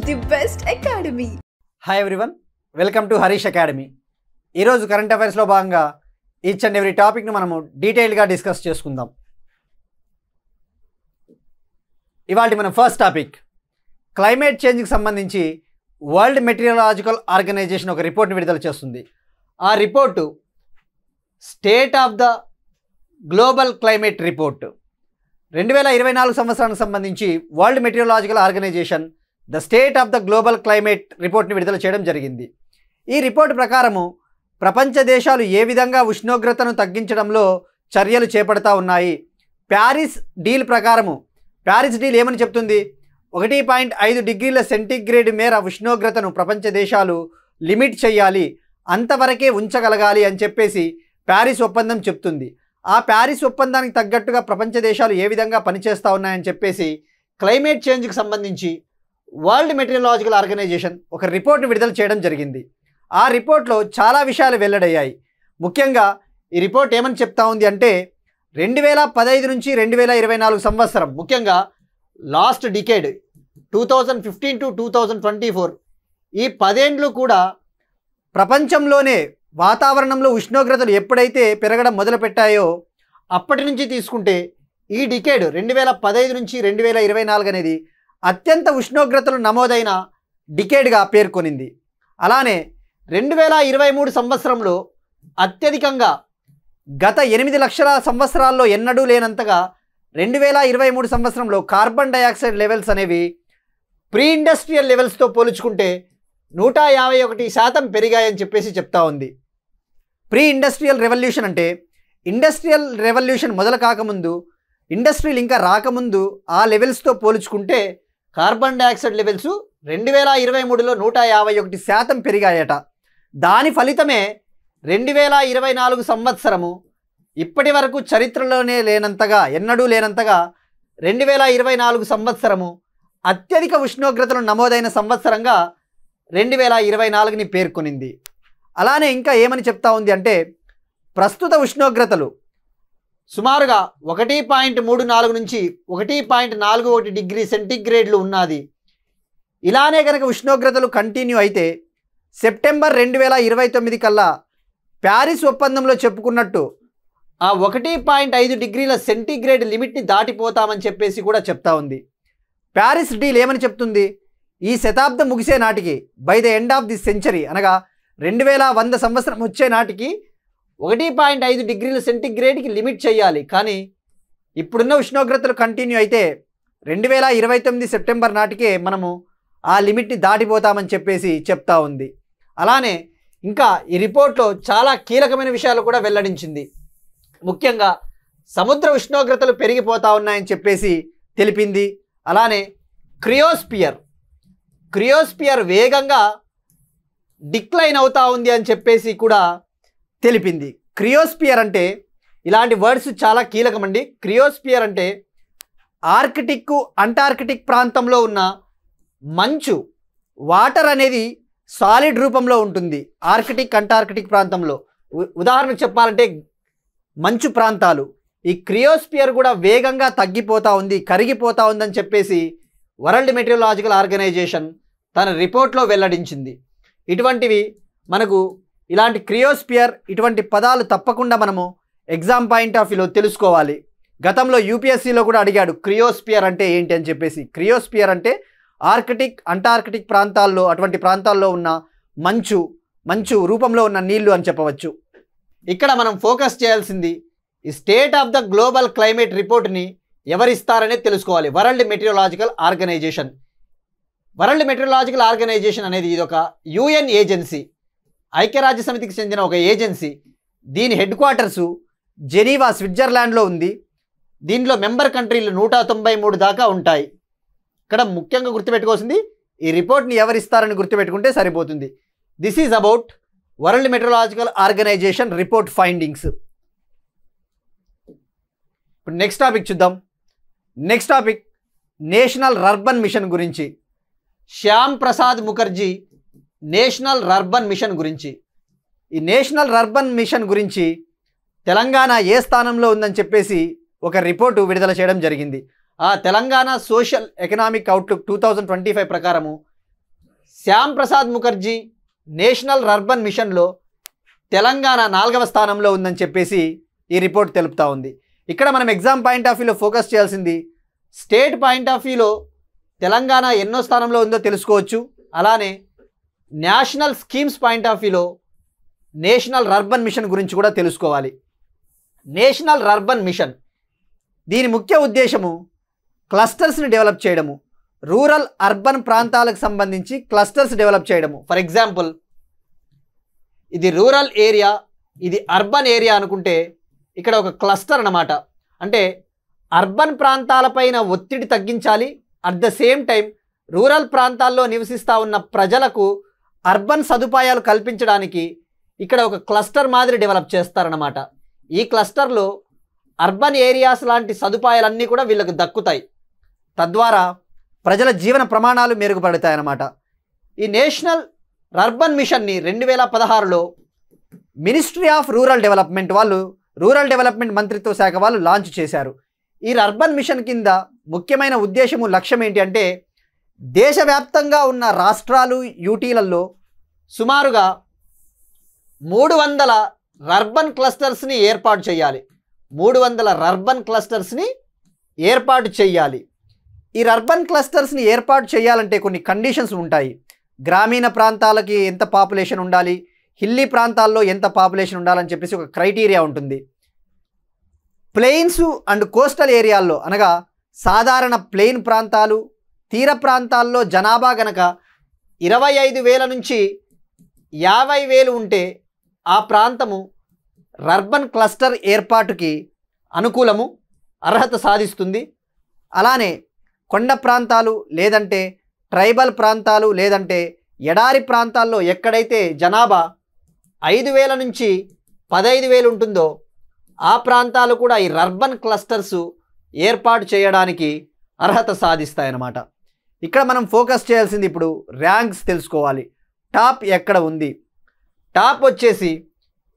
the best academy. Hi everyone, welcome to Harish academy. ఈరోజు current అఫైర్స్లో భాగంగా each and every టాపిక్ను మనము డీటెయిల్గా డిస్కస్ చేసుకుందాం. ఇవాళ మన ఫస్ట్ టాపిక్ క్లైమేట్ చేంజ్కి సంబంధించి వరల్డ్ మెటీరియలాజికల్ ఆర్గనైజేషన్ ఒక రిపోర్ట్ని విడుదల చేస్తుంది. ఆ report state of the global climate report 2024 సంవత్సరానికి సంబంధించి world meteorological organization the state of the global climate రిపోర్ట్ని విడుదల చేయడం జరిగింది. ఈ రిపోర్ట్ ప్రకారము ప్రపంచ దేశాలు ఏ విధంగా ఉష్ణోగ్రతను తగ్గించడంలో చర్యలు చేపడతా ఉన్నాయి. ప్యారిస్ డీల్ ప్రకారము ప్యారిస్ డీల్ ఏమని చెప్తుంది? 1.5 డిగ్రీల సెంటీగ్రేడ్ మేర ఉష్ణోగ్రతను ప్రపంచ దేశాలు లిమిట్ చేయాలి, అంతవరకే ఉంచగలగాలి అని చెప్పేసి ప్యారిస్ ఒప్పందం చెప్తుంది. ఆ ప్యారిస్ ఒప్పందానికి తగ్గట్టుగా ప్రపంచ దేశాలు ఏ విధంగా పనిచేస్తూ ఉన్నాయని చెప్పేసి క్లైమేట్ చేంజ్కి సంబంధించి వరల్డ్ మెటీరియలాజికల్ ఆర్గనైజేషన్ ఒక రిపోర్ట్ని విడుదల చేయడం జరిగింది. ఆ రిపోర్ట్లో చాలా విషయాలు వెల్లడయ్యాయి. ముఖ్యంగా ఈ రిపోర్ట్ ఏమని చెప్తా ఉంది అంటే 2015 నుంచి 2024 సంవత్సరం, ముఖ్యంగా లాస్ట్ డికేడ్ 2015 to 2024 ఈ 10 ఏళ్ళు కూడా ప్రపంచంలోనే వాతావరణంలో ఉష్ణోగ్రతలు ఎప్పుడైతే పెరగడం మొదలుపెట్టాయో అప్పటి నుంచి తీసుకుంటే ఈ డికేడ్ 2015 నుంచి 2024 అనేది అత్యంత ఉష్ణోగ్రతలు నమోదైన డికేడ్గా పేర్కొనింది. అలానే 2023 సంవత్సరంలో అత్యధికంగా గత 8 లక్షల సంవత్సరాల్లో ఎన్నడూ లేనంతగా 2023 సంవత్సరంలో కార్బన్ డయాక్సైడ్ లెవెల్స్ అనేవి ప్రీ ఇండస్ట్రియల్ లెవెల్స్తో పోల్చుకుంటే 151% పెరిగాయని చెప్పేసి చెప్తా ఉంది. ప్రీ ఇండస్ట్రియల్ రెవల్యూషన్ అంటే ఇండస్ట్రియల్ రెవల్యూషన్ మొదలు కాకముందు, ఇండస్ట్రీలు ఇంకా రాకముందు ఆ లెవెల్స్తో పోల్చుకుంటే కార్బన్ డయాక్సైడ్ లెవెల్స్ 2023లో 151% పెరిగాయట. దాని ఫలితమే 2024 సంవత్సరము ఇప్పటి వరకు చరిత్రలోనే లేనంతగా, ఎన్నడూ లేనంతగా 2024 సంవత్సరము అత్యధిక ఉష్ణోగ్రతలు నమోదైన సంవత్సరంగా 2024ని పేర్కొనింది. అలానే ఇంకా ఏమని చెప్తా ఉంది అంటే ప్రస్తుత ఉష్ణోగ్రతలు సుమారుగా 1.34 నుంచి 1.41 డిగ్రీ సెంటీగ్రేడ్లు ఉన్నది. ఇలానే కనుక ఉష్ణోగ్రతలు కంటిన్యూ అయితే సెప్టెంబర్ 2029 కల్లా ప్యారిస్ ఒప్పందంలో చెప్పుకున్నట్టు ఆ 1.5 డిగ్రీల సెంటీగ్రేడ్ లిమిట్ని దాటిపోతామని చెప్పేసి కూడా చెప్తా ఉంది. ప్యారిస్ డీల్ ఏమని చెప్తుంది? ఈ శతాబ్దం ముగిసే నాటికి, by the end of the century అనగా 2100 సంవత్సరం వచ్చే నాటికి 1.5 డిగ్రీల సెంటీగ్రేడ్కి లిమిట్ చేయాలి. కానీ ఇప్పుడున్న ఉష్ణోగ్రతలు కంటిన్యూ అయితే 2029 సెప్టెంబర్ నాటికే మనము ఆ లిమిట్ని దాటిపోతామని చెప్పేసి చెప్తా ఉంది. అలానే ఇంకా ఈ రిపోర్ట్లో చాలా కీలకమైన విషయాలు కూడా వెల్లడించింది. ముఖ్యంగా సముద్ర ఉష్ణోగ్రతలు పెరిగిపోతూ ఉన్నాయని చెప్పేసి తెలిపింది. అలానే క్రియోస్పియర్ వేగంగా డిక్లైన్ అవుతూ ఉంది అని చెప్పేసి కూడా తెలిపింది. క్రియోస్పియర్ అంటే ఇలాంటి వర్డ్స్ చాలా కీలకమండి. క్రియోస్పియర్ అంటే ఆర్కిటిక్, అంటార్కిటిక్ ప్రాంతంలో ఉన్న మంచు, వాటర్ అనేది సాలిడ్ రూపంలో ఉంటుంది ఆర్కిటిక్, అంటార్కిటిక్ ప్రాంతంలో. ఉదాహరణకు చెప్పాలంటే మంచు ప్రాంతాలు. ఈ క్రియోస్పియర్ కూడా వేగంగా తగ్గిపోతూ ఉంది, కరిగిపోతూ ఉందని చెప్పేసి వరల్డ్ మెటీరియలాజికల్ ఆర్గనైజేషన్ తన రిపోర్ట్లో వెల్లడించింది. ఇటువంటివి మనకు ఇలాంటి క్రియోస్పియర్, ఇటువంటి పదాలు తప్పకుండా మనము ఎగ్జామ్ పాయింట్ ఆఫ్ వ్యూలో తెలుసుకోవాలి. గతంలో యూపీఎస్సీలో కూడా అడిగాడు క్రియోస్పియర్ అంటే ఏంటి అని చెప్పేసి. క్రియోస్పియర్ అంటే ఆర్కిటిక్, అంటార్కిటిక్ ప్రాంతాల్లో, అటువంటి ప్రాంతాల్లో ఉన్న మంచు రూపంలో ఉన్న నీళ్లు అని చెప్పవచ్చు. ఇక్కడ మనం ఫోకస్ చేయాల్సింది ఈ state of the global climate రిపోర్ట్ని ఎవరిస్తారనే తెలుసుకోవాలి. World meteorological organization. World meteorological organization అనేది ఇది ఒక యుఎన్ ఏజెన్సీ, ఐక్యరాజ్య సమితికి చెందిన ఒక ఏజెన్సీ. దీని హెడ్ క్వార్టర్సు జెనీవా, స్విట్జర్లాండ్లో ఉంది. దీనిలో మెంబర్ కంట్రీలు 193 దాకా ఉంటాయి. ఇక్కడ ముఖ్యంగా గుర్తుపెట్టుకోవాల్సింది ఈ రిపోర్ట్ని ఎవరిస్తారని గుర్తుపెట్టుకుంటే సరిపోతుంది. This is about world meteorological organization report findings. ఇప్పుడు నెక్స్ట్ టాపిక్ చూద్దాం. Next topic national urban mission గురించి. Shyam Prasad Mukherjee national urban mission గురించి. ఈ నేషనల్ అర్బన్ మిషన్ గురించి తెలంగాణ ఏ స్థానంలో ఉందని చెప్పేసి ఒక రిపోర్టు విడుదల చేయడం జరిగింది. ఆ తెలంగాణ సోషల్ ఎకనామిక్ అవుట్లుక్ 2025 ప్రకారము శ్యామ్ ప్రసాద్ ముఖర్జీ నేషనల్ అర్బన్ మిషన్లో తెలంగాణ 4వ స్థానంలో ఉందని చెప్పేసి ఈ రిపోర్ట్ తెలుపుతా ఉంది. ఇక్కడ మనం ఎగ్జామ్ పాయింట్ ఆఫ్ వ్యూలో ఫోకస్ చేయాల్సింది స్టేట్ పాయింట్ ఆఫ్ వ్యూలో తెలంగాణ ఎన్నో స్థానంలో ఉందో తెలుసుకోవచ్చు. అలానే నేషనల్ స్కీమ్స్ పాయింట్ ఆఫ్ వ్యూలో నేషనల్ అర్బన్ మిషన్ గురించి కూడా తెలుసుకోవాలి. నేషనల్ అర్బన్ మిషన్ దీని ముఖ్య ఉద్దేశము క్లస్టర్స్ని డెవలప్ చేయడము, రూరల్ అర్బన్ ప్రాంతాలకు సంబంధించి క్లస్టర్స్ డెవలప్ చేయడము. ఫర్ ఎగ్జాంపుల్ ఇది రూరల్ ఏరియా, ఇది అర్బన్ ఏరియా అనుకుంటే ఇక్కడ ఒక క్లస్టర్ అన్నమాట. అంటే అర్బన్ ప్రాంతాలపైన ఒత్తిడి తగ్గించాలి, at the same time rural ప్రాంతాల్లో నివసిస్తూ ఉన్న ప్రజలకు అర్బన్ సదుపాయాలు కల్పించడానికి ఇక్కడ ఒక క్లస్టర్ మాదిరి డెవలప్ చేస్తారన్నమాట. ఈ క్లస్టర్లో అర్బన్ ఏరియాస్ లాంటి సదుపాయాలన్నీ కూడా వీళ్ళకు దక్కుతాయి. తద్వారా ప్రజల జీవన ప్రమాణాలు మెరుగుపడతాయన్నమాట. ఈ నేషనల్ అర్బన్ మిషన్ని 2016లో మినిస్ట్రీ ఆఫ్ రూరల్ డెవలప్మెంట్ వాళ్ళు, రూరల్ డెవలప్మెంట్ మంత్రిత్వ శాఖ వాళ్ళు లాంచ్ చేశారు. ఈ అర్బన్ మిషన్ కింద ముఖ్యమైన ఉద్దేశము, లక్ష్యం ఏంటి అంటే దేశవ్యాప్తంగా ఉన్న రాష్ట్రాలు, యూటీలలో సుమారుగా 300 అర్బన్ క్లస్టర్స్ని ఏర్పాటు చేయాలి. 300 అర్బన్ క్లస్టర్స్ని ఏర్పాటు చేయాలి. ఈ అర్బన్ క్లస్టర్స్ని ఏర్పాటు చేయాలంటే కొన్ని కండిషన్స్ ఉంటాయి. గ్రామీణ ప్రాంతాలకి ఎంత పాపులేషన్ ఉండాలి, హిల్లీ ప్రాంతాల్లో ఎంత పాపులేషన్ ఉండాలని చెప్పేసి ఒక క్రైటీరియా ఉంటుంది. ప్లెయిన్స్ అండ్ కోస్టల్ ఏరియాల్లో అనగా సాధారణ ప్లెయిన్ ప్రాంతాలు, తీర ప్రాంతాల్లో జనాభా గనక 25,000 నుంచి 50,000 ఉంటే ఆ ప్రాంతము అర్బన్ క్లస్టర్ ఏర్పాటుకి అనుకూలము, అర్హత సాధిస్తుంది. అలానే కొండ ప్రాంతాలు లేదంటే ట్రైబల్ ప్రాంతాలు లేదంటే ఎడారి ప్రాంతాల్లో ఎక్కడైతే జనాభా 5,000 నుంచి 15,000 ఉంటుందో ఆ ప్రాంతాలు కూడా ఈ అర్బన్ క్లస్టర్స్ ఏర్పాటు చేయడానికి అర్హత సాధిస్తాయన్నమాట. ఇక్కడ మనం ఫోకస్ చేయాల్సింది ఇప్పుడు ర్యాంక్స్ తెలుసుకోవాలి. టాప్ ఎక్కడ ఉంది? టాప్ వచ్చేసి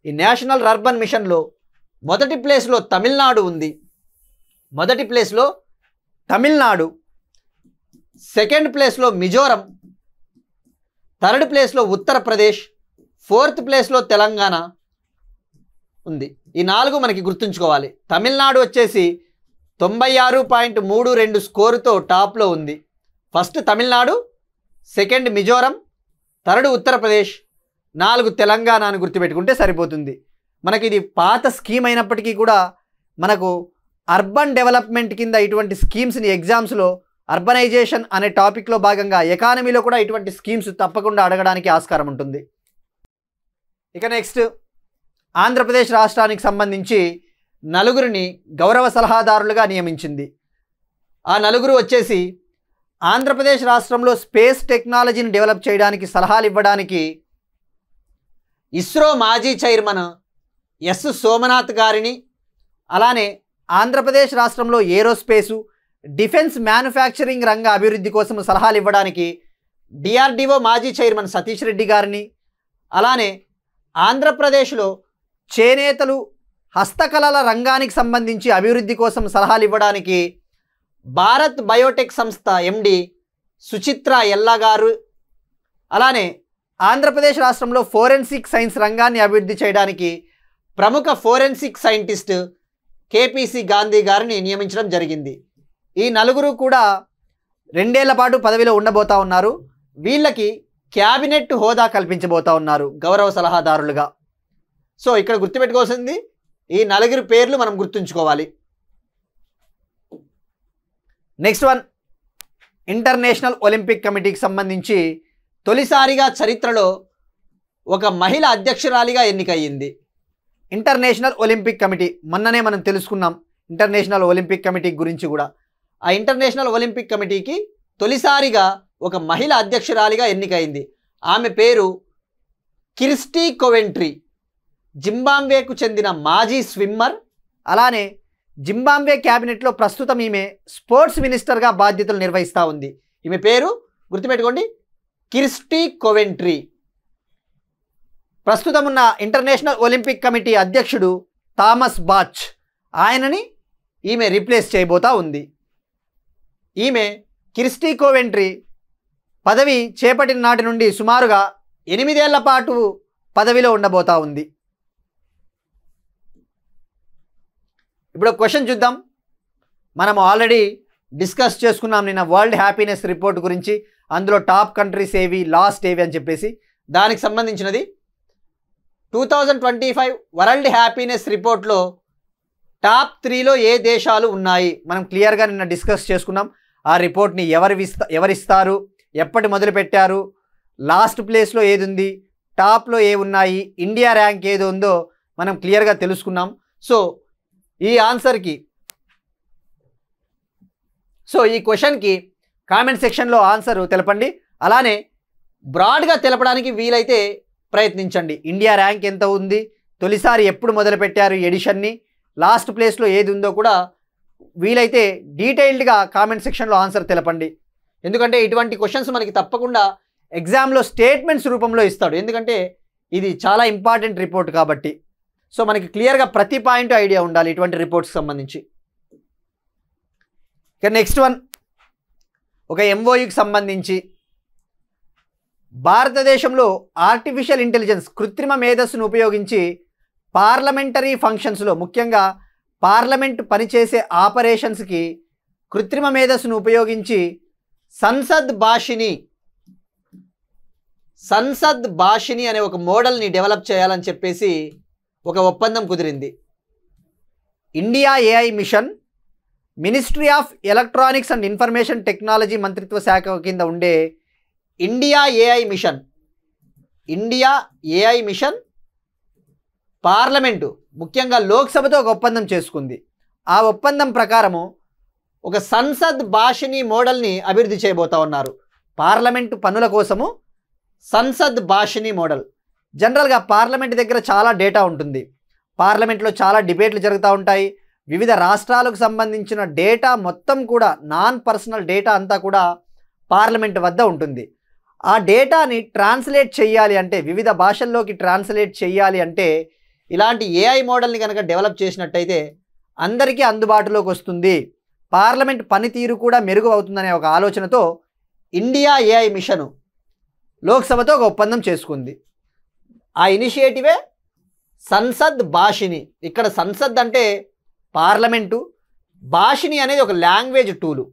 ఈ నేషనల్ అర్బన్ మిషన్లో మొదటి ప్లేస్లో తమిళనాడు ఉంది. మొదటి ప్లేస్లో తమిళనాడు, సెకండ్ ప్లేస్లో మిజోరం, థర్డ్ ప్లేస్లో ఉత్తరప్రదేశ్, ఫోర్త్ ప్లేస్లో తెలంగాణ ఉంది. ఈ 4 మనకి గుర్తుంచుకోవాలి. తమిళనాడు వచ్చేసి 96.32 స్కోరుతో టాప్లో ఉంది. First Tamil Nadu, second Mizoram, third Uttar Pradesh, 4 Telangana అని గుర్తుపెట్టుకుంటే సరిపోతుంది. మనకి ఇది పాత స్కీమ్ అయినప్పటికీ కూడా మనకు అర్బన్ డెవలప్మెంట్ కింద ఇటువంటి స్కీమ్స్ని ఎగ్జామ్స్లో అర్బనైజేషన్ అనే టాపిక్లో భాగంగా ఎకానమీలో కూడా ఇటువంటి స్కీమ్స్ తప్పకుండా అడగడానికి ఆస్కారం ఉంటుంది. ఇక నెక్స్ట్ ఆంధ్రప్రదేశ్ రాష్ట్రానికి సంబంధించి 4 గౌరవ సలహాదారులుగా నియమించింది. ఆ 4 వచ్చేసి ఆంధ్రప్రదేశ్ రాష్ట్రంలో స్పేస్ టెక్నాలజీని డెవలప్ చేయడానికి సలహాలు ఇవ్వడానికి ఇస్రో మాజీ చైర్మన్ ఎస్ సోమనాథ్ గారిని, అలానే ఆంధ్రప్రదేశ్ రాష్ట్రంలో ఏరోస్పేసు, డిఫెన్స్ మ్యానుఫ్యాక్చరింగ్ రంగ అభివృద్ధి కోసం సలహాలు ఇవ్వడానికి డిఆర్డిఓ మాజీ చైర్మన్ సతీష్ రెడ్డి గారిని, అలానే ఆంధ్రప్రదేశ్లో చేనేతలు, హస్తకళల రంగానికి సంబంధించి అభివృద్ధి కోసం సలహాలు ఇవ్వడానికి భారత్ బయోటెక్ సంస్థ ఎండి సుచిత్ర ఎల్లా గారు, అలానే ఆంధ్రప్రదేశ్ రాష్ట్రంలో ఫోరెన్సిక్ సైన్స్ రంగాన్ని అభివృద్ధి చేయడానికి ప్రముఖ ఫోరెన్సిక్ సైంటిస్ట్ కేపీసీ గాంధీ గారిని నియమించడం జరిగింది. ఈ 4 కూడా 2 ఏళ్ల పాటు పదవిలో ఉండబోతా ఉన్నారు. వీళ్ళకి క్యాబినెట్ హోదా కల్పించబోతా ఉన్నారు గౌరవ సలహాదారులుగా. సో ఇక్కడ గుర్తుపెట్టుకోవాల్సింది ఈ 4 పేర్లు మనం గుర్తుంచుకోవాలి. నెక్స్ట్ వన్, ఇంటర్నేషనల్ ఒలింపిక్ కమిటీకి సంబంధించి తొలిసారిగా చరిత్రలో ఒక మహిళ అధ్యక్షురాలిగా ఎన్నికయ్యింది. ఇంటర్నేషనల్ ఒలింపిక్ కమిటీ మొన్ననే మనం తెలుసుకున్నాం ఇంటర్నేషనల్ ఒలింపిక్ కమిటీ గురించి కూడా. ఆ ఇంటర్నేషనల్ ఒలింపిక్ కమిటీకి తొలిసారిగా ఒక మహిళ అధ్యక్షురాలిగా ఎన్నికైంది. ఆమె పేరు కిర్స్టీ కోవెంట్రీ. జింబాబ్వేకు చెందిన మాజీ స్విమ్మర్, అలానే జింబాబ్వే క్యాబినెట్లో ప్రస్తుతం ఈమె స్పోర్ట్స్ మినిస్టర్గా బాధ్యతలు నిర్వహిస్తూ ఉంది. ఈమె పేరు గుర్తుపెట్టుకోండి, కిర్స్టీ కోవెంట్రీ. ప్రస్తుతం ఉన్న ఇంటర్నేషనల్ ఒలింపిక్ కమిటీ అధ్యక్షుడు థామస్ బాచ్, ఆయనని ఈమె రీప్లేస్ చేయబోతా ఉంది. ఈమె కిర్స్టీ కోవెంట్రీ పదవి చేపట్టిన నాటి నుండి సుమారుగా 8 ఏళ్ల పాటు పదవిలో ఉండబోతా ఉంది. ఇప్పుడు క్వశ్చన్ చూద్దాం. మనం ఆల్రెడీ డిస్కస్ చేసుకున్నాం నిన్న వరల్డ్ హ్యాపీనెస్ రిపోర్ట్ గురించి. అందులో టాప్ కంట్రీస్ ఏవి, లాస్ట్ ఏవి అని చెప్పేసి దానికి సంబంధించినది 2025 వరల్డ్ హ్యాపీనెస్ రిపోర్ట్లో టాప్ 3లో ఏ దేశాలు ఉన్నాయి మనం క్లియర్గా నిన్న డిస్కస్ చేసుకున్నాం. ఆ రిపోర్ట్ని ఎవరిస్తారు, ఎప్పటి మొదలు పెట్టారు, లాస్ట్ ప్లేస్లో ఏది ఉంది, టాప్లో ఏ ఉన్నాయి, ఇండియా ర్యాంక్ ఏది ఉందో మనం క్లియర్గా తెలుసుకున్నాం. ఈ క్వశ్చన్కి కామెంట్ సెక్షన్లో ఆన్సర్ తెలపండి. అలానే బ్రాడ్గా తెలపడానికి వీలైతే ప్రయత్నించండి. ఇండియా ర్యాంక్ ఎంత ఉంది, తొలిసారి ఎప్పుడు మొదలుపెట్టారు ఎడిషన్ని, లాస్ట్ ప్లేస్లో ఏది ఉందో కూడా వీలైతే డీటెయిల్డ్గా కామెంట్ సెక్షన్లో ఆన్సర్ తెలపండి. ఎందుకంటే ఇటువంటి క్వశ్చన్స్ మనకి తప్పకుండా ఎగ్జామ్లో స్టేట్మెంట్స్ రూపంలో ఇస్తాడు. ఎందుకంటే ఇది చాలా ఇంపార్టెంట్ రిపోర్ట్ కాబట్టి. సో మనకి క్లియర్గా ప్రతి పాయింట్ ఐడియా ఉండాలి ఇటువంటి రిపోర్ట్స్కి సంబంధించి. ఇక నెక్స్ట్ వన్, ఒక ఎంఓయూకి సంబంధించి భారతదేశంలో ఆర్టిఫిషియల్ ఇంటెలిజెన్స్ కృత్రిమ మేధస్సును ఉపయోగించి పార్లమెంటరీ ఫంక్షన్స్లో, ముఖ్యంగా పార్లమెంట్ పనిచేసే ఆపరేషన్స్కి కృత్రిమ మేధస్సును ఉపయోగించి సంసద్ భాషిని అనే ఒక మోడల్ని డెవలప్ చేయాలని చెప్పేసి ఒక ఒప్పందం కుదిరింది. India AI mission, ministry of electronics and information technology మంత్రిత్వ శాఖ కింద ఉండే ఇండియా ఏఐ మిషన్ పార్లమెంటు, ముఖ్యంగా లోక్సభతో ఒక ఒప్పందం చేసుకుంది. ఆ ఒప్పందం ప్రకారము ఒక సంసద్ భాషిని మోడల్ని అభివృద్ధి చేయబోతా ఉన్నారు. పార్లమెంటు పనుల కోసము సంసద్ భాషిని మోడల్. జనరల్గా పార్లమెంట్ దగ్గర చాలా డేటా ఉంటుంది. పార్లమెంట్లో చాలా డిబేట్లు జరుగుతూ ఉంటాయి. వివిధ రాష్ట్రాలకు సంబంధించిన డేటా మొత్తం కూడా, నాన్ పర్సనల్ డేటా అంతా కూడా పార్లమెంట్ వద్ద ఉంటుంది. ఆ డేటాని ట్రాన్స్లేట్ చేయాలి అంటే, వివిధ భాషల్లోకి ట్రాన్స్లేట్ చేయాలి అంటే ఇలాంటి ఏఐ మోడల్ని కనుక డెవలప్ చేసినట్టయితే అందరికీ అందుబాటులోకి వస్తుంది, పార్లమెంట్ పనితీరు కూడా మెరుగు అవుతుందనే ఒక ఆలోచనతో ఇండియా ఏఐ మిషను లోక్సభతో ఒక ఒప్పందం చేసుకుంది. ఆ ఇనిషియేటివే సంసద్ భాషిని. ఇక్కడ సంసద్ అంటే పార్లమెంటు, భాషిని అనేది ఒక language tool,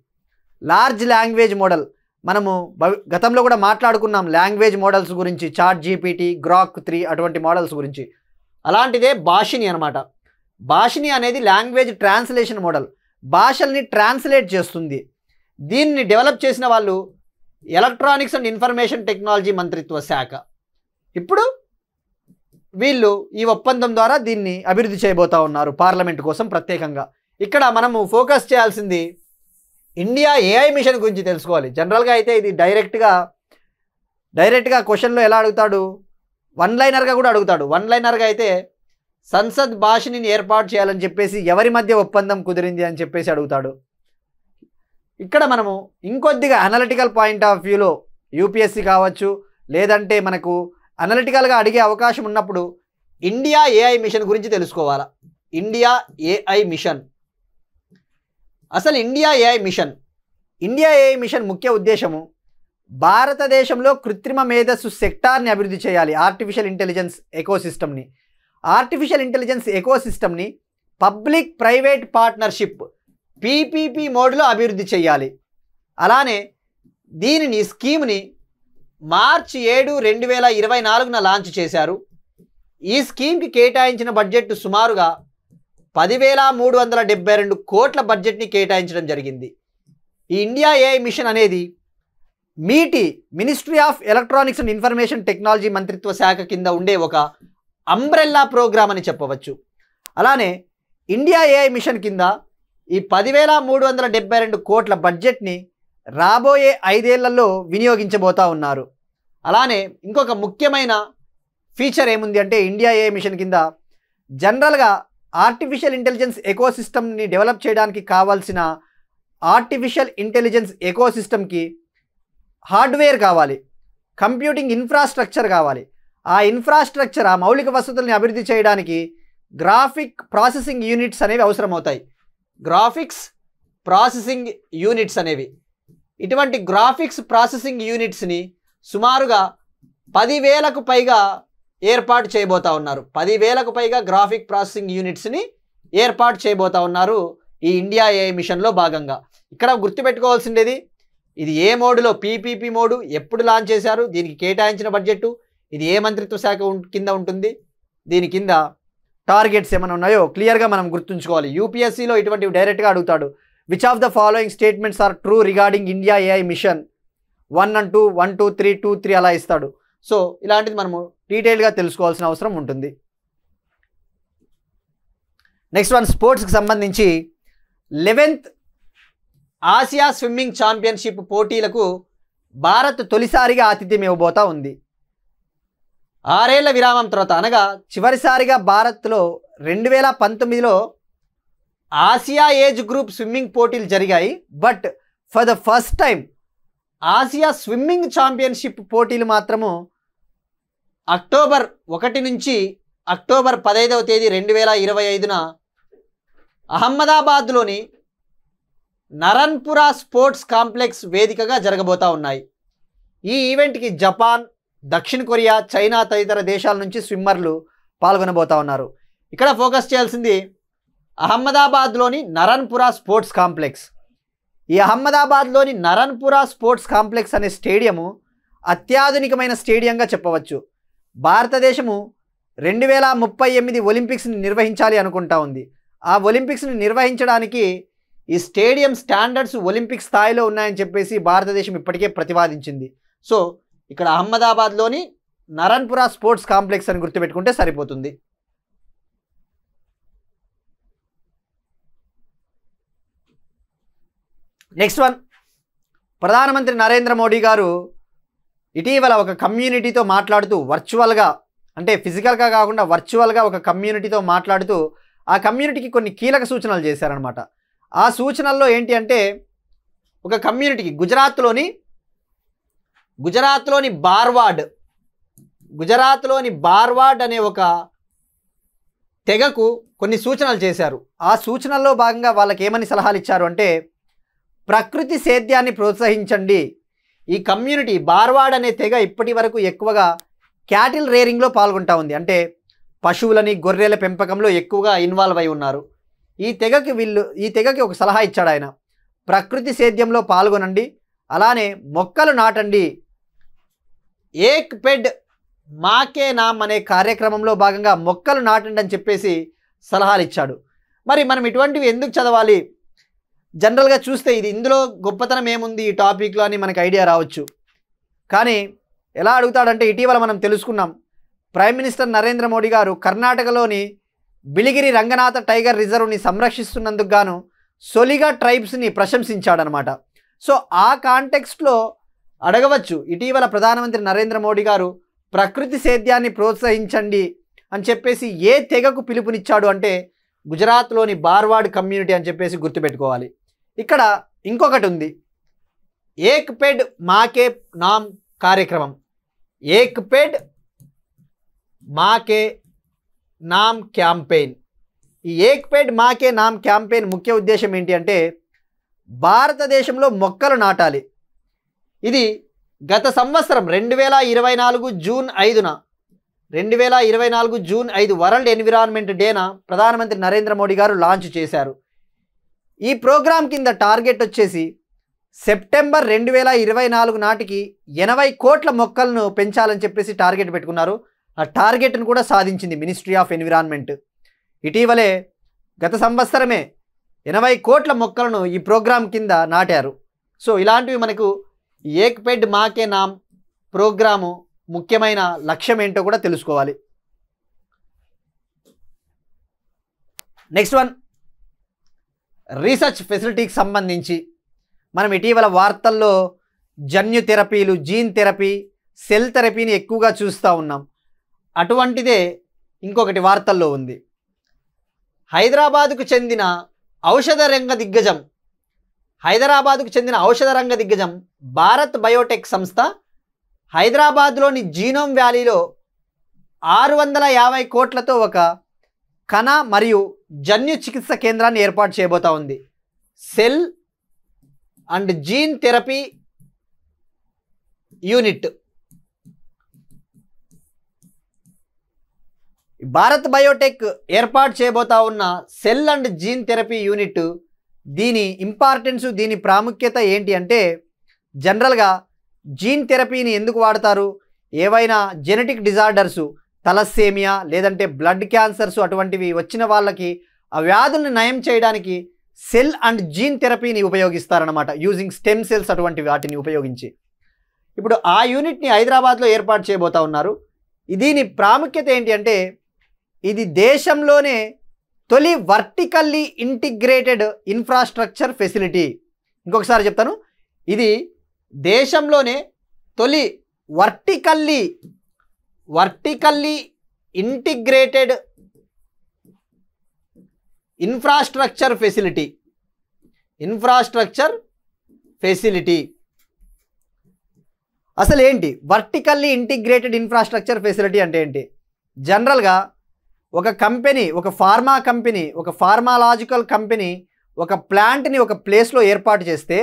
large language model. మనము గతంలో కూడా మాట్లాడుకున్నాం లాంగ్వేజ్ మోడల్స్ గురించి, చాట్ జీపీటీ, గ్రాక్ 3 అటువంటి మోడల్స్ గురించి. అలాంటిదే భాషిని అనమాట. భాషిని అనేది లాంగ్వేజ్ ట్రాన్స్లేషన్ మోడల్, భాషల్ని ట్రాన్స్లేట్ చేస్తుంది. దీన్ని డెవలప్ చేసిన వాళ్ళు ఎలక్ట్రానిక్స్ అండ్ ఇన్ఫర్మేషన్ టెక్నాలజీ మంత్రిత్వ శాఖ. ఇప్పుడు వీళ్ళు ఈ ఒప్పందం ద్వారా దీన్ని అభివృద్ధి చేయబోతా ఉన్నారు పార్లమెంట్ కోసం ప్రత్యేకంగా. ఇక్కడ మనము ఫోకస్ చేయాల్సింది ఇండియా ఏఐ మిషన్ గురించి తెలుసుకోవాలి. జనరల్గా అయితే ఇది డైరెక్ట్గా క్వశ్చన్లో ఎలా అడుగుతాడు, వన్ లైనర్గా కూడా అడుగుతాడు. వన్ లైనర్గా అయితే సంసద్ భాషని ఏర్పాటు చేయాలని చెప్పేసి ఎవరి మధ్య ఒప్పందం కుదిరింది అని చెప్పేసి అడుగుతాడు. ఇక్కడ మనము ఇంకొద్దిగా అనలిటికల్ పాయింట్ ఆఫ్ వ్యూలో యూపీఎస్సీ కావచ్చు, లేదంటే మనకు అనలిటికల్గా అడిగే అవకాశం ఉన్నప్పుడు ఇండియా ఏఐ మిషన్ గురించి తెలుసుకోవాలా. ఇండియా ఏఐ మిషన్, అసలు ఇండియా ఏఐ మిషన్ ముఖ్య ఉద్దేశము భారతదేశంలో కృత్రిమ మేధస్సు సెక్టార్ని అభివృద్ధి చేయాలి. ఆర్టిఫిషియల్ ఇంటెలిజెన్స్ ఎకోసిస్టమ్ని పబ్లిక్ ప్రైవేట్ పార్ట్నర్షిప్ పీపీపీ మోడ్లో అభివృద్ధి చేయాలి. అలానే దీనిని స్కీమ్ని మార్చి 7, 2024 లాంచ్ చేశారు. ఈ స్కీమ్కి కేటాయించిన బడ్జెట్ సుమారుగా 10,372 కోట్ల బడ్జెట్ని కేటాయించడం జరిగింది. ఈ ఇండియా ఏఐ మిషన్ అనేది ministry of electronics and information technology మంత్రిత్వ శాఖ కింద ఉండే ఒక అంబ్రెల్లా ప్రోగ్రామ్ అని చెప్పవచ్చు. అలానే ఇండియా ఏఐ మిషన్ కింద ఈ 10,372 కోట్ల బడ్జెట్ని రాబోయే 5 ఏళ్లలో వినియోగించబోతా ఉన్నారు. అలానే ఇంకొక ముఖ్యమైన ఫీచర్ ఏముంది అంటే ఇండియా ఏఐ మిషన్ కింద జనరల్గా ఆర్టిఫిషియల్ ఇంటెలిజెన్స్ ఎకోసిస్టమ్ని డెవలప్ చేయడానికి కావాల్సిన ఆర్టిఫిషియల్ ఇంటెలిజెన్స్ ఎకోసిస్టమ్కి హార్డ్వేర్ కావాలి, కంప్యూటింగ్ ఇన్ఫ్రాస్ట్రక్చర్ కావాలి. ఆ ఇన్ఫ్రాస్ట్రక్చర్, ఆ మౌలిక వసతుల్ని అభివృద్ధి చేయడానికి గ్రాఫిక్ ప్రాసెసింగ్ యూనిట్స్ అనేవి అవసరమవుతాయి. గ్రాఫిక్స్ ప్రాసెసింగ్ యూనిట్స్ అనేవి ఇటువంటి గ్రాఫిక్స్ ప్రాసెసింగ్ యూనిట్స్ని సుమారుగా 10,000కు పైగా ఏర్పాటు చేయబోతా ఉన్నారు. 10,000కు పైగా గ్రాఫిక్ ప్రాసెసింగ్ యూనిట్స్ని ఏర్పాటు చేయబోతా ఉన్నారు ఈ ఇండియా ఏఐ మిషన్లో భాగంగా. ఇక్కడ గుర్తుపెట్టుకోవాల్సిందేది, ఇది ఏ మోడులో, పీపీపీ మోడు, ఎప్పుడు లాంచ్ చేశారు, దీనికి కేటాయించిన బడ్జెట్, ఇది ఏ మంత్రిత్వ శాఖ కింద ఉంటుంది, దీని కింద టార్గెట్స్ ఏమైనా ఉన్నాయో క్లియర్గా మనం గుర్తుంచుకోవాలి. యూపీఎస్సీలో ఇటువంటివి డైరెక్ట్గా అడుగుతాడు. Which of the following statements are true regarding India AI mission 1 and 2, 1, 2, 3, 2, 3 అలా ఇస్తాడు. సో ఇలాంటిది మనము డీటెయిల్గా తెలుసుకోవాల్సిన అవసరం ఉంటుంది. నెక్స్ట్ వన్, స్పోర్ట్స్కి సంబంధించి 11th ఆసియా స్విమ్మింగ్ ఛాంపియన్షిప్ పోటీలకు భారత్ తొలిసారిగా ఆతిథ్యం ఇవ్వబోతా ఉంది. 6 ఏళ్ల విరామం తర్వాత, అనగా చివరిసారిగా భారత్లో 2019లో ఆసియా ఏజ్ గ్రూప్ స్విమ్మింగ్ పోటీలు జరిగాయి. But for the first time Asia swimming championship పోటీలు మాత్రము అక్టోబర్ 1 నుంచి అక్టోబర్ 15వ తేదీ 2025న అహ్మదాబాద్లోని నరన్పురా స్పోర్ట్స్ కాంప్లెక్స్ వేదికగా జరగబోతా ఉన్నాయి. ఈ ఈవెంట్కి జపాన్, దక్షిణ కొరియా, చైనా తదితర దేశాల నుంచి స్విమ్మర్లు పాల్గొనబోతా ఉన్నారు. ఇక్కడ ఫోకస్ చేయాల్సింది అహ్మదాబాద్లోని నరన్పురా స్పోర్ట్స్ కాంప్లెక్స్. ఈ అహ్మదాబాద్లోని నరన్పురా స్పోర్ట్స్ కాంప్లెక్స్ అనే స్టేడియము అత్యాధునికమైన స్టేడియంగా చెప్పవచ్చు. భారతదేశము 2038 ఒలింపిక్స్ని నిర్వహించాలి అనుకుంటా ఉంది. ఆ ఒలింపిక్స్ని నిర్వహించడానికి ఈ స్టేడియం స్టాండర్డ్స్ ఒలింపిక్ స్థాయిలో ఉన్నాయని చెప్పేసి భారతదేశం ఇప్పటికే ప్రతిపాదించింది. సో ఇక్కడ అహ్మదాబాద్లోని నరన్పురా స్పోర్ట్స్ కాంప్లెక్స్ అని గుర్తుపెట్టుకుంటే సరిపోతుంది. నెక్స్ట్ వన్, ప్రధానమంత్రి నరేంద్ర మోడీ గారు ఇటీవల ఒక కమ్యూనిటీతో మాట్లాడుతూ వర్చువల్గా, అంటే ఫిజికల్గా కాకుండా వర్చువల్గా ఒక కమ్యూనిటీతో మాట్లాడుతూ ఆ కమ్యూనిటీకి కొన్ని కీలక సూచనలు చేశారనమాట. ఆ సూచనల్లో ఏంటి అంటే, ఒక కమ్యూనిటీకి గుజరాత్లోని బార్వాడ్ అనే ఒక తెగకు కొన్ని సూచనలు చేశారు. ఆ సూచనల్లో భాగంగా వాళ్ళకి ఏమని సలహాలు ఇచ్చారు అంటే, ప్రకృతి సేద్యాన్ని ప్రోత్సహించండి. ఈ కమ్యూనిటీ బార్వాడ్ అనే తెగ ఇప్పటి వరకు ఎక్కువగా క్యాటిల్ రేరింగ్లో పాల్గొంటా ఉంది. అంటే పశువులని, గొర్రెల పెంపకంలో ఎక్కువగా ఇన్వాల్వ్ అయి ఉన్నారు. ఈ తెగకి ఒక సలహా ఇచ్చాడు ఆయన, ప్రకృతి సేద్యంలో పాల్గొనండి, అలానే మొక్కలు నాటండి. ఏక్ పెడ్ మాకే నామ్ అనే కార్యక్రమంలో భాగంగా మొక్కలు నాటండి అని చెప్పేసి సలహాలు ఇచ్చాడు. మరి మనం ఇటువంటివి ఎందుకు చదవాలి? జనరల్గా చూస్తే ఇందులో గొప్పతనం ఏముంది ఈ టాపిక్లో అని మనకు ఐడియా రావచ్చు. కానీ ఎలా అడుగుతాడంటే, ఇటీవల మనం తెలుసుకున్నాం, ప్రైమ్ మినిస్టర్ నరేంద్ర మోడీ గారు కర్ణాటకలోని బిలిగిరి రంగనాథ టైగర్ రిజర్వ్ని సంరక్షిస్తున్నందుకు గాను సొలిగా ట్రైబ్స్ని ప్రశంసించాడనమాట. సో ఆ కాంటెక్స్ట్లో అడగవచ్చు, ఇటీవల ప్రధానమంత్రి నరేంద్ర మోడీ గారు ప్రకృతి సేద్యాన్ని ప్రోత్సహించండి అని చెప్పేసి ఏ తెగకు పిలుపునిచ్చాడు అంటే గుజరాత్లోని బార్వాడ్ కమ్యూనిటీ అని చెప్పేసి గుర్తుపెట్టుకోవాలి. ఇక్కడ ఇంకొకటి ఉంది, ఏక్ పెడ్ మాకే నామ్ కార్యక్రమం. ఏక్ పెడ్ మాకే నామ్ క్యాంపెయిన్. ఈ ఏక్ పెడ్ మాకే నామ్ క్యాంపెయిన్ ముఖ్య ఉద్దేశం ఏంటి అంటే, భారతదేశంలో మొక్కలు నాటాలి. ఇది గత సంవత్సరం 2024 జూన్ 5 వరల్డ్ ఎన్విరాన్మెంట్ డేన ప్రధానమంత్రి నరేంద్ర మోడీ గారు లాంచ్ చేశారు. ఈ ప్రోగ్రాం కింద టార్గెట్ వచ్చేసి సెప్టెంబర్ 2024 నాటికి 80 కోట్ల మొక్కలను పెంచాలని చెప్పేసి టార్గెట్ పెట్టుకున్నారు. ఆ టార్గెట్ను కూడా సాధించింది మినిస్ట్రీ ఆఫ్ ఎన్విరాన్మెంట్. ఇటీవలే గత సంవత్సరమే 80 కోట్ల మొక్కలను ఈ ప్రోగ్రాం కింద నాటారు. సో ఇలాంటివి మనకు ఏక్ పెడ్ మాకే నామ్ ప్రోగ్రాము ముఖ్యమైన లక్ష్యం ఏంటో కూడా తెలుసుకోవాలి. నెక్స్ట్ వన్, రీసెర్చ్ ఫెసిలిటీకి సంబంధించి మనం ఇటీవల వార్తల్లో జన్యు థెరపీలు, జీన్ థెరపీ, సెల్ థెరపీని ఎక్కువగా చూస్తూ ఉన్నాం. అటువంటిదే ఇంకొకటి వార్తల్లో ఉంది. హైదరాబాదుకు చెందిన ఔషధ రంగ దిగ్గజం భారత్ బయోటెక్ సంస్థ హైదరాబాద్లోని జీనోమ్ వ్యాలీలో 650 కోట్లతో ఒక కణ మరియు జన్యు చికిత్స కేంద్రాన్ని ఏర్పాటు చేయబోతా ఉంది. Cell and gene therapy unit. Bharat Biotech ఏర్పాటు చేయబోతా ఉన్న cell and gene therapy unit, దీని ఇంపార్టెన్స్, దీని ప్రాముఖ్యత ఏంటి అంటే, జనరల్గా జీన్ థెరపీని ఎందుకు వాడతారు? ఏవైనా జెనెటిక్ డిజార్డర్సు, తలస్సేమియా లేదంటే బ్లడ్ క్యాన్సర్స్ అటువంటివి వచ్చిన వాళ్ళకి ఆ వ్యాధుల్ని నయం చేయడానికి సెల్ అండ్ జీన్ థెరపీని ఉపయోగిస్తారనమాట, యూజింగ్ స్టెమ్ సెల్స్ అటువంటి వాటిని ఉపయోగించి. ఇప్పుడు ఆ యూనిట్ని హైదరాబాద్లో ఏర్పాటు చేయబోతా ఉన్నారు. దీని ప్రాముఖ్యత ఏంటి అంటే, ఇది దేశంలోనే తొలి వర్టికల్లీ ఇంటిగ్రేటెడ్ ఇన్ఫ్రాస్ట్రక్చర్ ఫెసిలిటీ. ఇంకొకసారి చెప్తాను, ఇది దేశంలోనే తొలి వర్టికల్లీ ఇంటిగ్రేటెడ్ ఇన్ఫ్రాస్ట్రక్చర్ ఫెసిలిటీ. అసలు ఏంటి వర్టికల్లీ ఇంటిగ్రేటెడ్ ఇన్ఫ్రాస్ట్రక్చర్ ఫెసిలిటీ అంటే ఏంటి? జనరల్గా ఒక కంపెనీ, ఒక ఫార్మా కంపెనీ, ఒక ఫార్మాలాజికల్ కంపెనీ ఒక ప్లాంట్ని ఒక ప్లేస్లో ఏర్పాటు చేస్తే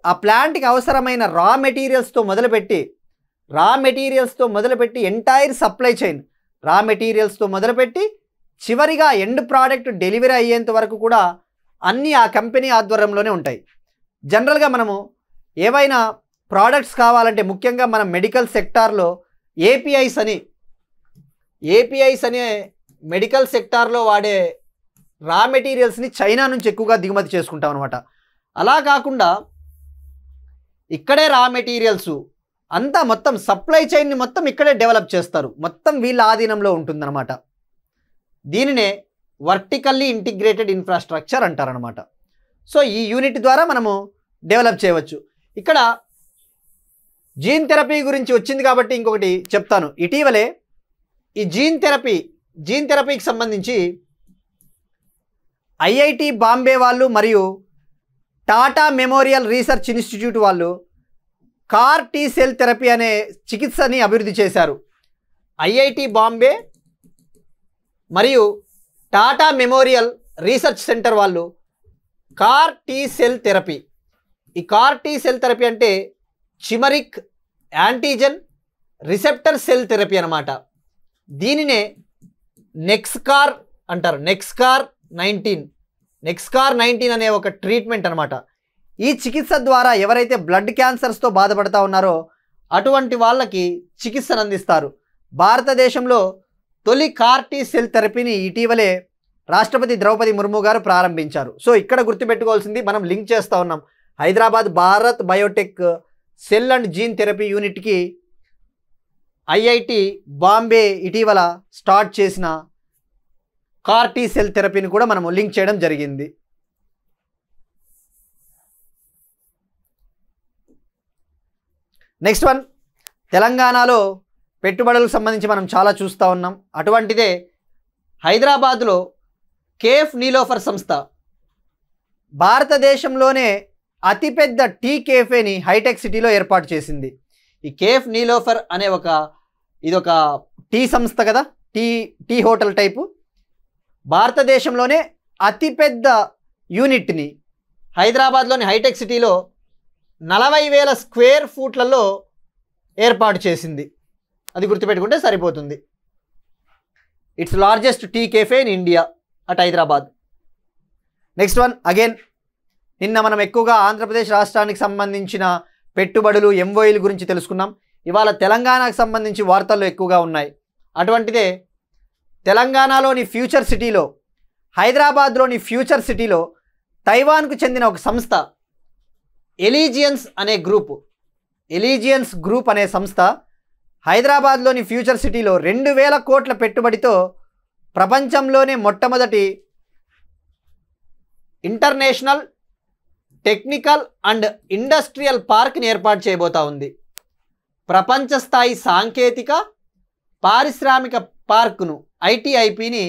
ఆ ప్లాంట్కి అవసరమైన రా మెటీరియల్స్తో మొదలుపెట్టి ఎంటైర్ సప్లై చైన్, రా మెటీరియల్స్తో మొదలుపెట్టి చివరిగా ఎండ్ ప్రోడక్ట్ డెలివరీ అయ్యేంత వరకు కూడా అన్నీ ఆ కంపెనీ ఆధ్వర్యంలోనే ఉంటాయి. జనరల్గా మనము ఏవైనా ప్రోడక్ట్స్ కావాలంటే, ముఖ్యంగా మన మెడికల్ సెక్టార్లో ఏపీఐస్ అనే మెడికల్ సెక్టార్లో వాడే రా మెటీరియల్స్ని చైనా నుంచి ఎక్కువగా దిగుమతి చేసుకుంటాం అనమాట. అలా కాకుండా ఇక్కడే రా మెటీరియల్స్ అంతా మొత్తం సప్లై చైన్ని మొత్తం ఇక్కడే డెవలప్ చేస్తారు, మొత్తం వీళ్ళ ఆధీనంలో ఉంటుందన్నమాట. దీనినే వర్టికల్లీ ఇంటిగ్రేటెడ్ ఇన్ఫ్రాస్ట్రక్చర్ అంటారనమాట. సో ఈ యూనిట్ ద్వారా మనము డెవలప్ చేయవచ్చు. ఇక్కడ జీన్ థెరపీ గురించి వచ్చింది కాబట్టి ఇంకొకటి చెప్తాను. ఇటీవలే ఈ జీన్ థెరపీకి సంబంధించి ఐఐటి బాంబే వాళ్ళు మరియు టాటా మెమోరియల్ రీసెర్చ్ ఇన్స్టిట్యూట్ వాళ్ళు కార్ టీ సెల్ థెరపీ అనే చికిత్సని అభివృద్ధి చేశారు. ఐఐటి బాంబే మరియు టాటా మెమోరియల్ రీసెర్చ్ సెంటర్ వాళ్ళు కార్ టీ సెల్ థెరపీ, ఈ కార్ టీ సెల్ థెరపీ అంటే చిమరిక్ యాంటీజెన్ రిసెప్టర్ సెల్ థెరపీ అనమాట. దీనినే నెక్స్కార్ అంటారు. నెక్స్కార్ 19 అనే ఒక ట్రీట్మెంట్ అనమాట. ఈ చికిత్స ద్వారా ఎవరైతే బ్లడ్ క్యాన్సర్స్తో బాధపడతా ఉన్నారో అటువంటి వాళ్ళకి చికిత్సను అందిస్తారు. భారతదేశంలో తొలి కార్ టీ సెల్ థెరపీని ఇటీవలే రాష్ట్రపతి ద్రౌపది ముర్ము గారు ప్రారంభించారు. సో ఇక్కడ గుర్తుపెట్టుకోవాల్సింది, మనం లింక్ చేస్తూ ఉన్నాం, Hyderabad Bharat Biotech cell and gene therapy యూనిట్కి ఐఐటి బాంబే ఇటీవల స్టార్ట్ చేసిన కార్ టీ సెల్ థెరపీని కూడా మనము లింక్ చేయడం జరిగింది. నెక్స్ట్ వన్, తెలంగాణలో పెట్టుబడులకు సంబంధించి మనం చాలా చూస్తూ ఉన్నాం. అటువంటిదే హైదరాబాద్లో కేఫ్ నీలోఫర్ సంస్థ భారతదేశంలోనే అతిపెద్ద టీ కేఫేని హైటెక్ సిటీలో ఏర్పాటు చేసింది. ఈ కేఫ్ నీలోఫర్ అనే ఇదొక టీ సంస్థ కదా, టీ హోటల్ టైపు. భారతదేశంలోనే అతిపెద్ద యూనిట్ని హైదరాబాద్లోని హైటెక్ సిటీలో 40,000 స్క్వేర్ ఫూట్లలో ఏర్పాటు చేసింది. అది గుర్తుపెట్టుకుంటే సరిపోతుంది. It's largest tea cafe in India at Hyderabad. Next one, again నిన్న మనం ఎక్కువగా ఆంధ్రప్రదేశ్ రాష్ట్రానికి సంబంధించిన పెట్టుబడులు, ఎంఓయూల గురించి తెలుసుకున్నాం. ఇవాళ తెలంగాణకు సంబంధించి వార్తల్లో ఎక్కువగా ఉన్నాయి. అటువంటిదే తెలంగాణలోని ఫ్యూచర్ సిటీలో, హైదరాబాద్లోని ఫ్యూచర్ సిటీలో తైవాన్కు చెందిన ఒక సంస్థ ఎలీజియన్స్ గ్రూప్ అనే సంస్థ హైదరాబాద్లోని ఫ్యూచర్ సిటీలో 2,000 కోట్ల పెట్టుబడితో ప్రపంచంలోనే మొట్టమొదటి ఇంటర్నేషనల్ టెక్నికల్ అండ్ ఇండస్ట్రియల్ పార్క్ని ఏర్పాటు చేయబోతా ఉంది. ప్రపంచ స్థాయి సాంకేతిక పారిశ్రామిక పార్కును, ఐటీఐపిని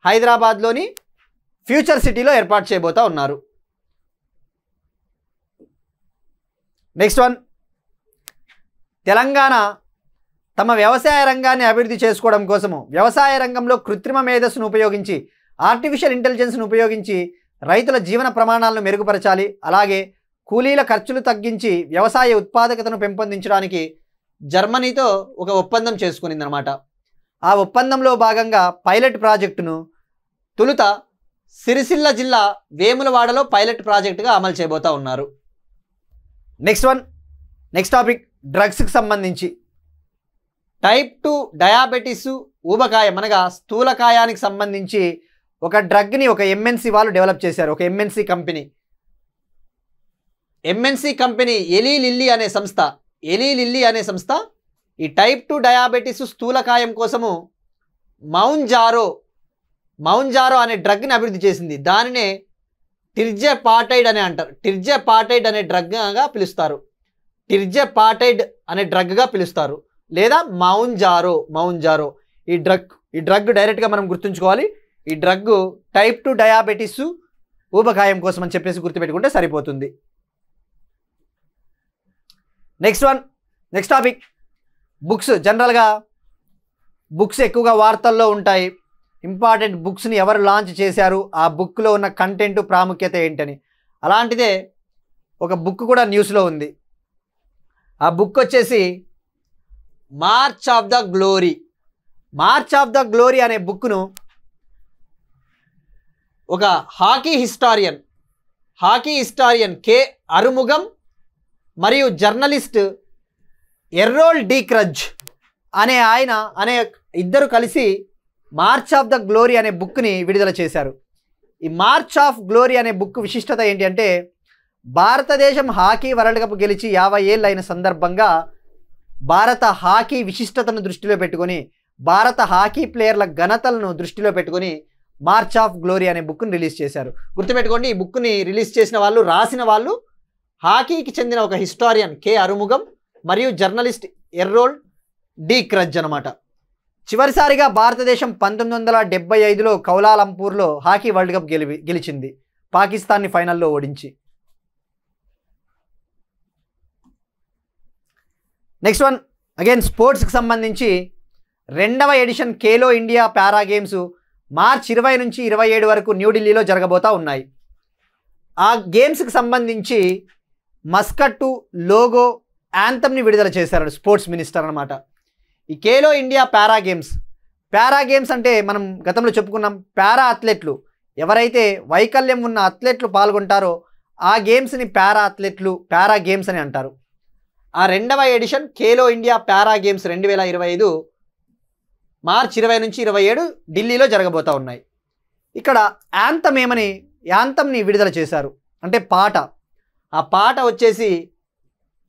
హైదరాబాద్లోని ఫ్యూచర్ సిటీలో ఏర్పాటు చేయబోతా ఉన్నారు. నెక్స్ట్ వన్, తెలంగాణ తమ వ్యవసాయ రంగాన్ని అభివృద్ధి చేసుకోవడం కోసము వ్యవసాయ రంగంలో కృత్రిమ మేధస్సును ఉపయోగించి, ఆర్టిఫిషియల్ ఇంటెలిజెన్స్ను ఉపయోగించి రైతుల జీవన ప్రమాణాలను మెరుగుపరచాలి, అలాగే కూలీల ఖర్చులు తగ్గించి వ్యవసాయ ఉత్పాదకతను పెంపొందించడానికి జర్మనీతో ఒక ఒప్పందం చేసుకునిందనమాట. ఆ ఒప్పందంలో భాగంగా పైలట్ ప్రాజెక్టును తొలుత సిరిసిల్ల జిల్లా వేములవాడలో పైలట్ ప్రాజెక్టుగా అమలు చేయబోతా ఉన్నారు. నెక్స్ట్ టాపిక్ డ్రగ్స్కి సంబంధించి. టైప్ 2 డయాబెటీస్ ఊబకాయం అనగా స్థూలకాయానికి సంబంధించి ఒక డ్రగ్ని ఒక ఎంఎన్సి వాళ్ళు డెవలప్ చేశారు. ఒక ఎంఎన్సి కంపెనీ ఎలీ లిల్లీ అనే సంస్థ ఈ టైప్ 2 డయాబెటీస్ స్థూలకాయం కోసము మౌంజారో అనే డ్రగ్ని అభివృద్ధి చేసింది. దానినే టిర్జెపాటైడ్ అని అంటారు. టిర్జెపాటైడ్ అనే డ్రగ్గా పిలుస్తారు, లేదా మౌంజారో. ఈ డ్రగ్ డైరెక్ట్గా మనం గుర్తుంచుకోవాలి. ఈ డ్రగ్ టైప్ 2 డయాబెటీస్ ఊబకాయం కోసం అని చెప్పేసి గుర్తుపెట్టుకుంటే సరిపోతుంది. Next topic books. జనరల్గా బుక్స్ ఎక్కువగా వార్తల్లో ఉంటాయి. ఇంపార్టెంట్ బుక్స్ని ఎవరు లాంచ్ చేశారు, ఆ బుక్లో ఉన్న కంటెంట్ ప్రాముఖ్యత ఏంటని. అలాంటిదే ఒక బుక్ కూడా న్యూస్లో ఉంది. ఆ బుక్ వచ్చేసి మార్చ్ ఆఫ్ ద గ్లోరీ అనే బుక్ను ఒక హాకీ హిస్టారియన్ కె అరుముగం మరియు జర్నలిస్ట్ ఎర్రోల్ డి క్రజ్ అనే ఇద్దరు కలిసి మార్చ్ ఆఫ్ ద గ్లోరీ అనే బుక్ని విడుదల చేశారు. ఈ మార్చ్ ఆఫ్ గ్లోరీ అనే బుక్ విశిష్టత ఏంటి అంటే, భారతదేశం హాకీ వరల్డ్ కప్ గెలిచి 50 ఏళ్ళు అయిన సందర్భంగా భారత హాకీ విశిష్టతను దృష్టిలో పెట్టుకొని, భారత హాకీ ప్లేయర్ల ఘనతలను దృష్టిలో పెట్టుకొని మార్చ్ ఆఫ్ గ్లోరీ అనే బుక్ని రిలీజ్ చేశారు. గుర్తుపెట్టుకోండి, ఈ బుక్ని రిలీజ్ రాసిన వాళ్ళు హాకీకి చెందిన ఒక హిస్టారియన్ కె అరుముగం మరియు జర్నలిస్ట్ ఎర్రోల్ డి క్రజ్ అనమాట. చివరిసారిగా భారతదేశం 1975లో కౌలాలంపూర్లో హాకీ వరల్డ్ కప్ గెలిచింది, పాకిస్తాన్ని ఫైనల్లో ఓడించి. అగైన్ స్పోర్ట్స్కి సంబంధించి 2వ edition Khelo India para games March 20 నుంచి 27 వరకు న్యూఢిల్లీలో జరగబోతా ఉన్నాయి. ఆ గేమ్స్కి సంబంధించి మస్కట్టు, లోగో, యాంథమ్ని విడుదల చేశారు స్పోర్ట్స్ మినిస్టర్ అనమాట. ఈ ఖేలో ఇండియా పారా గేమ్స్ అంటే మనం గతంలో చెప్పుకున్నాం, పారా అథ్లెట్లు ఎవరైతే వైకల్యం ఉన్న అథ్లెట్లు పాల్గొంటారో ఆ గేమ్స్ని పారా గేమ్స్ అని అంటారు. ఆ 2వ edition Khelo India para games 2025 March 20 నుంచి 27 ఢిల్లీలో జరగబోతూ ఉన్నాయి. ఇక్కడ యాంథమ్ని విడుదల చేశారు, అంటే పాట. ఆ పాట వచ్చేసి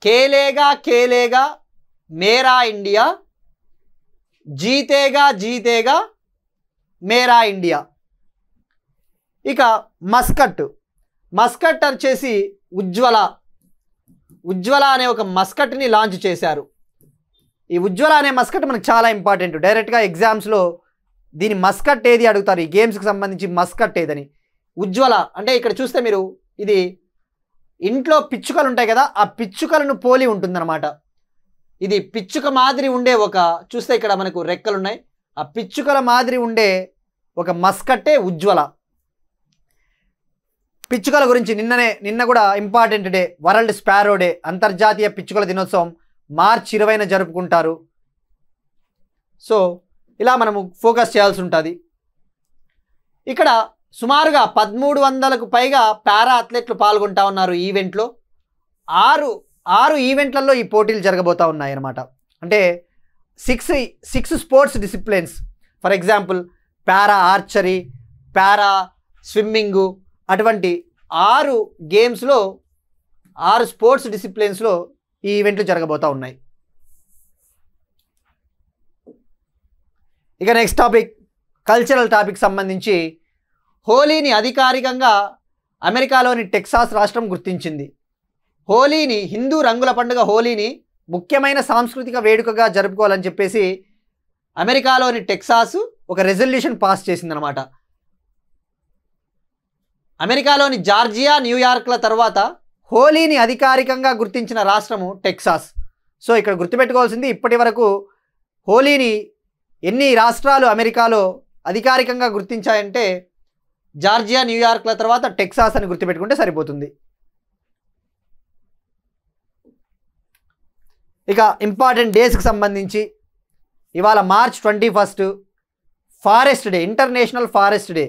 కేలేగా మేరా ఇండియా, జీతేగా మేరా ఇండియా. ఇక మస్కట్ వచ్చేసి ఉజ్వల అనే ఒక మస్కట్ని లాంచ్ చేశారు. ఈ ఉజ్వల అనే మస్కట్ మనకు చాలా ఇంపార్టెంట్. డైరెక్ట్గా ఎగ్జామ్స్లో దీని మస్కట్ ఏది అడుగుతారు, ఈ గేమ్స్కి సంబంధించి మస్కట్ ఏదని. ఉజ్వల అంటే ఇక్కడ చూస్తే మీరు, ఇది ఇంట్లో పిచ్చుకలు ఉంటాయి కదా, ఆ పిచ్చుకలను పోలి ఉంటుందన్నమాట. ఇది పిచ్చుక మాదిరి ఉండే చూస్తే ఇక్కడ మనకు రెక్కలు ఉన్నాయి, ఆ పిచ్చుకల మాదిరి ఉండే ఒక మస్కట్టే ఉజ్వల. పిచ్చుకల గురించి నిన్న కూడా important day, world sparrow day, అంతర్జాతీయ పిచ్చుకల దినోత్సవం మార్చ్ 20న జరుపుకుంటారు. సో ఇలా మనము ఫోకస్ చేయాల్సి ఉంటుంది. ఇక్కడ సుమారుగా 1300కు పైగా పారా అథ్లెట్లు పాల్గొంటా ఉన్నారు ఈ ఈవెంట్లో. 6 ఈవెంట్లలో ఈ పోటీలు జరగబోతూ ఉన్నాయి అన్నమాట. అంటే 6 sports disciplines. For example para archery, para swimming, అటువంటి 6 గేమ్స్లో 6 స్పోర్ట్స్ డిసిప్లిన్స్లో ఈ ఈవెంట్లు జరగబోతూ ఉన్నాయి. ఇక నెక్స్ట్ టాపిక్ కల్చరల్ టాపిక్ సంబంధించి, హోలీని అధికారికంగా అమెరికాలోని టెక్సాస్ రాష్ట్రం గుర్తించింది. హోలీని, హిందూ రంగుల పండుగ హోలీని ముఖ్యమైన సాంస్కృతిక వేడుకగా జరుపుకోవాలని చెప్పేసి అమెరికాలోని టెక్సాస్ ఒక రెజల్యూషన్ పాస్ చేసిందనమాట. అమెరికాలోని జార్జియా, న్యూయార్క్ల తర్వాత హోలీని అధికారికంగా గుర్తించిన రాష్ట్రము టెక్సాస్. సో ఇక్కడ గుర్తుపెట్టుకోవాల్సింది, ఇప్పటి వరకు హోలీని ఎన్ని రాష్ట్రాలు అమెరికాలో అధికారికంగా గుర్తించాయంటే జార్జియా, న్యూయార్క్ల తర్వాత టెక్సాస్ అని గుర్తుపెట్టుకుంటే సరిపోతుంది. ఇక ఇంపార్టెంట్ డేస్కి సంబంధించి ఇవాళ March 21 forest day, international forest day.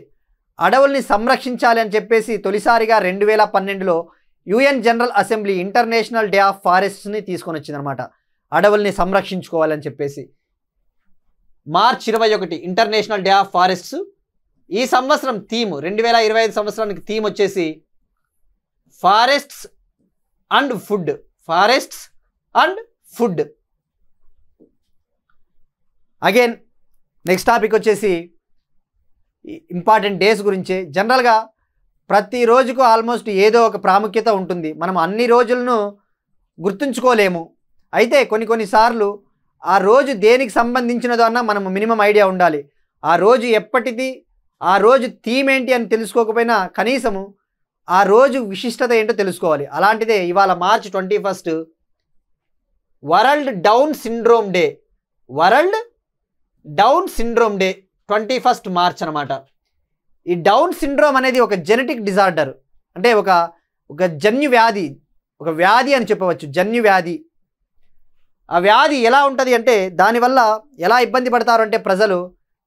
అడవుల్ని సంరక్షించాలి అని చెప్పేసి తొలిసారిగా 2012లో UN general assembly international day of ఫారెస్ట్ని తీసుకొని వచ్చిందనమాట. అడవుల్ని సంరక్షించుకోవాలని చెప్పేసి. March 21 international day of forests. ఈ సంవత్సరం థీమ్ 2025 సంవత్సరానికి థీమ్ వచ్చేసి forests and food. Forests and food. Again next topic వచ్చేసి ఇంపార్టెంట్ డేస్ గురించే. జనరల్గా ప్రతి రోజుకు ఆల్మోస్ట్ ఏదో ఒక ప్రాముఖ్యత ఉంటుంది. మనం అన్ని రోజులను గుర్తుంచుకోలేము. అయితే కొన్నిసార్లు ఆ రోజు దేనికి సంబంధించినదో అన్న మనం మినిమం ఐడియా ఉండాలి. ఆ రోజు ఎప్పటిది, ఆ రోజు థీమ్ ఏంటి అని తెలుసుకోకపోయినా కనీసము ఆ రోజు విశిష్టత ఏంటో తెలుసుకోవాలి. అలాంటిదే ఇవాళ March 21 world down syndrome day. World down syndrome day 21 March అనమాట. ఈ డౌన్ సిండ్రోమ్ అనేది ఒక జెనెటిక్ డిజార్డర్, అంటే ఒక జన్యు వ్యాధి, ఒక వ్యాధి అని చెప్పవచ్చు. జన్యు వ్యాధి. ఆ వ్యాధి ఎలా ఉంటుంది అంటే దానివల్ల ఎలా ఇబ్బంది పడతారు అంటే ప్రజలు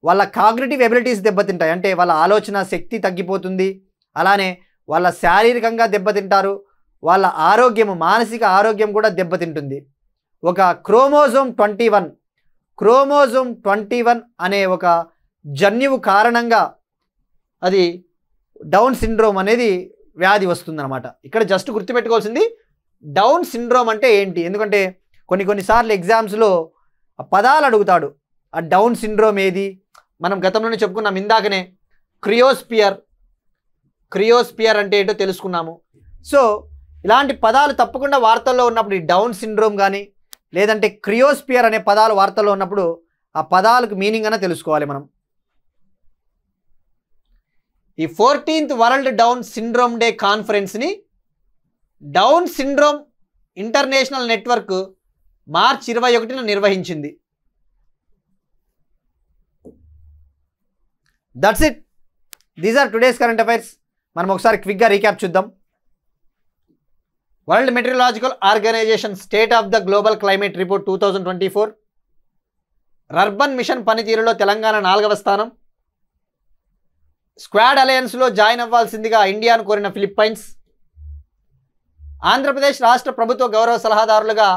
వాళ్ళ కాగ్నిటివ్ ఎబిలిటీస్ దెబ్బతింటాయి. అంటే వాళ్ళ ఆలోచన శక్తి తగ్గిపోతుంది. అలానే వాళ్ళ శారీరకంగా దెబ్బతింటారు. వాళ్ళ ఆరోగ్యము, మానసిక ఆరోగ్యం కూడా దెబ్బతింటుంది. ఒక క్రోమోజోమ్ 21 అనే ఒక జన్యువు కారణంగా అది డౌన్ సిండ్రోమ్ అనేది వ్యాధి వస్తుందన్నమాట. ఇక్కడ జస్ట్ గుర్తుపెట్టుకోవాల్సింది డౌన్ సిండ్రోమ్ అంటే ఏంటి. ఎందుకంటే కొన్నిసార్లు ఎగ్జామ్స్లో పదాలు అడుగుతాడు. ఆ డౌన్ సిండ్రోమ్ ఏది, మనం గతంలోనే చెప్పుకున్నాం. ఇందాకనే క్రియోస్పియర్ అంటే ఏంటో తెలుసుకున్నాము. సో ఇలాంటి పదాలు తప్పకుండా వార్తల్లో ఉన్నప్పుడు ఈ డౌన్ సిండ్రోమ్ కానీ లేదంటే క్రియోస్పియర్ అనే పదాలు వార్తల్లో ఉన్నప్పుడు ఆ పదాలకు మీనింగ్ అన్న తెలుసుకోవాలి మనం. ఈ 14th world down syndrome day కాన్ఫరెన్స్ని down syndrome international network March 21న నిర్వహించింది. That's it. These are today's current affairs. మనం ఒకసారి క్విక్గా రీక్యాప్ చూద్దాం. World meteorological organization state of the global climate report 2024. Rurban mission పనితీరులో తెలంగాణ 4వ స్థానం. స్క్వాడ్ అలయన్స్లో జాయిన్ అవ్వాల్సిందిగా ఇండియాను కోరిన ఫిలిప్పైన్స్. ఆంధ్రప్రదేశ్ రాష్ట్ర ప్రభుత్వ గౌరవ సలహాదారులుగా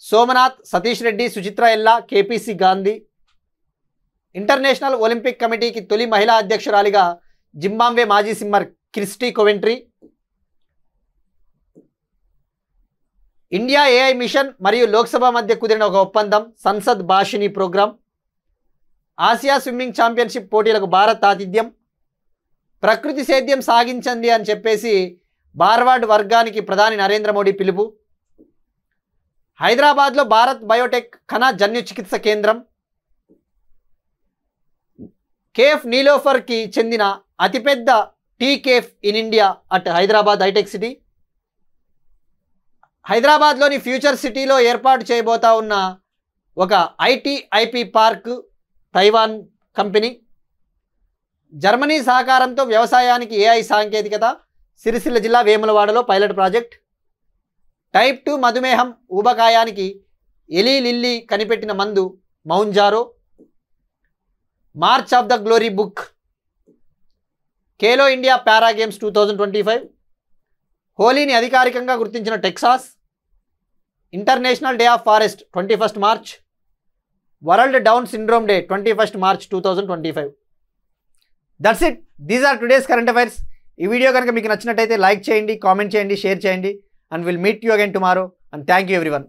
సోమనాథ్, సతీష్ రెడ్డి, సుచిత్ర ఎల్లా, కేపీసీ గాంధీ. ఇంటర్నేషనల్ ఒలింపిక్ కమిటీకి తొలి మహిళా అధ్యక్షురాలిగా జింబాబ్వే మాజీ swimmer Kirsty Coventry. India AI mission మరియు లోక్సభ మధ్య కుదిరిన ఒక ఒప్పందం, Sansad Bhashini program. Asia swimming championship పోటీలకు భారత్ ఆతిథ్యం. ప్రకృతి సేద్యం సాగించండి అని చెప్పేసి బార్వార్డ్ వర్గానికి ప్రధాని నరేంద్ర మోడీ పిలుపు. హైదరాబాద్లో భారత్ బయోటెక్ కణ జన్యు చికిత్స కేంద్రం. కేఫ్ నీలోఫర్కి చెందిన అతిపెద్ద tea cafe in India at Hyderabad హైటెక్ సిటీ. హైదరాబాద్లోని ఫ్యూచర్ సిటీలో ఏర్పాటు చేయబోతా ఉన్న ఒక IT park Taiwan company. Germany సహకారంతో వ్యవసాయానికి ఏఐ సాంకేతికత, సిరిసిల్ల జిల్లా వేములవాడలో పైలట్ ప్రాజెక్ట్. టైప్ 2 మధుమేహం ఊబకాయానికి ఎలీ లిల్లీ కనిపెట్టిన మందు Mounjaro. March of the glory book. Khelo India para games 2025. హోలీని అధికారికంగా గుర్తించిన Texas. International day of forest 21 March. World down syndrome day 21 March 2025. That's it. These are today's current affairs. ఈ video కనుక మీకు నచ్చినట్టయితే లైక్ చేయండి, కామెంట్ చేయండి, షేర్ చేయండి. And we'll meet you again tomorrow. And thank you everyone.